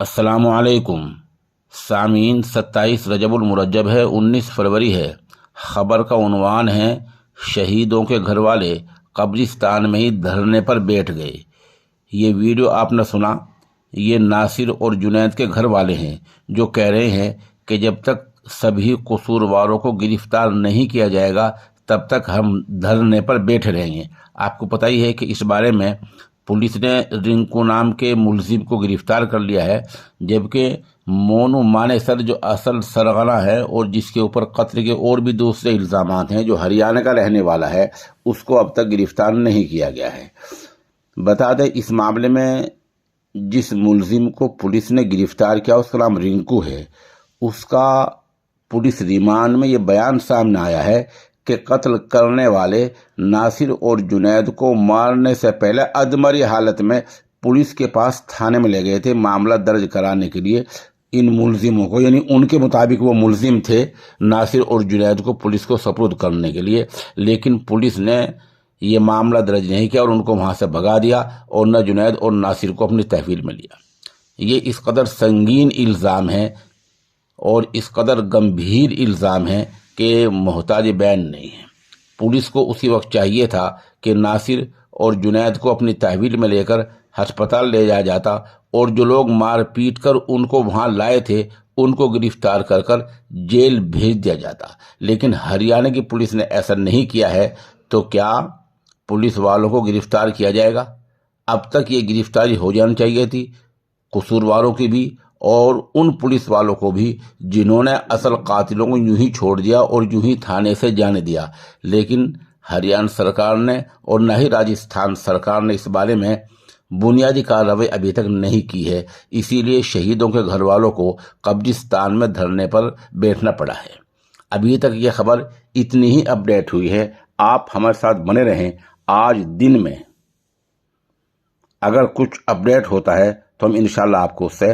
السلام علیکم سامعین، 27 رجب المرجب ہے، 19 فروری ہے۔ خبر کا عنوان ہے شہیدوں کے گھر والے قبرستان میں ہی دھرنے پر بیٹھ گئے۔ یہ ویڈیو آپ نے سنا، یہ ناصر اور جنید کے گھر والے ہیں جو کہہ رہے ہیں کہ جب تک سبھی قصورواروں کو گرفتار نہیں کیا جائے گا تب تک ہم دھرنے پر بیٹھے رہیں گے۔ آپ کو پتہ ہی ہے کہ اس بارے میں پولیس نے رنکو نام کے ملزم کو گرفتار کر لیا ہے، جبکہ مونو مانیسر جو اصل سرغنہ ہے اور جس کے اوپر قتل کے اور بھی دوسرے الزامات ہیں، جو ہریانہ کا رہنے والا ہے، اس کو اب تک گرفتار نہیں کیا گیا ہے۔ بتا دیں اس معاملے میں جس ملزم کو پولیس نے گرفتار کیا اس کا نام رنکو ہے۔ اس کا پولیس ریمانڈ میں یہ بیان سامنے آیا ہے کہ قتل کرنے والے ناصر اور جنید کو مارنے سے پہلے ادمری حالت میں پولیس کے پاس تھانے میں لے گئے تھے معاملہ درج کرانے کے لیے ان ملزموں کو، یعنی ان کے مطابق وہ ملزم تھے ناصر اور جنید کو پولیس کو سپرد کرنے کے لیے، لیکن پولیس نے یہ معاملہ درج نہیں کیا اور ان کو وہاں سے بھگا دیا اور نہ جنید اور ناصر کو اپنی تحویل میں لیا۔ یہ اس قدر سنگین الزام ہے اور اس قدر گمبھیر الزام ہے کہ محتاج بیان نہیں ہے۔ پولیس کو اسی وقت چاہیے تھا کہ ناصر اور جنید کو اپنی تحویل میں لے کر ہسپتال لے جایا جاتا اور جو لوگ مار پیٹ کر ان کو وہاں لائے تھے ان کو گرفتار کر کر جیل بھیج دیا جاتا، لیکن ہریانہ کی پولیس نے ایسا نہیں کیا ہے۔ تو کیا پولیس والوں کو گرفتار کیا جائے گا؟ اب تک یہ گرفتاری ہو جانی چاہیے تھی، قصورواروں کی بھی اور ان پولیس والوں کو بھی جنہوں نے اصل قاتلوں کو یوں ہی چھوڑ دیا اور یوں ہی تھانے سے جانے دیا، لیکن ہریانہ سرکار نے اور نہ ہی راجستھان سرکار نے اس بارے میں بنیادی کارروائی ابھی تک نہیں کی ہے۔ اسی لیے شہیدوں کے گھر والوں کو قبرستان میں دھرنے پر بیٹھنا پڑا ہے۔ ابھی تک یہ خبر اتنی ہی اپڈیٹ ہوئی ہے، آپ ہمارے ساتھ بنے رہیں۔ آج دن میں اگر کچھ اپڈیٹ ہوتا ہے تو ہم انشاءاللہ آپ کو اس سے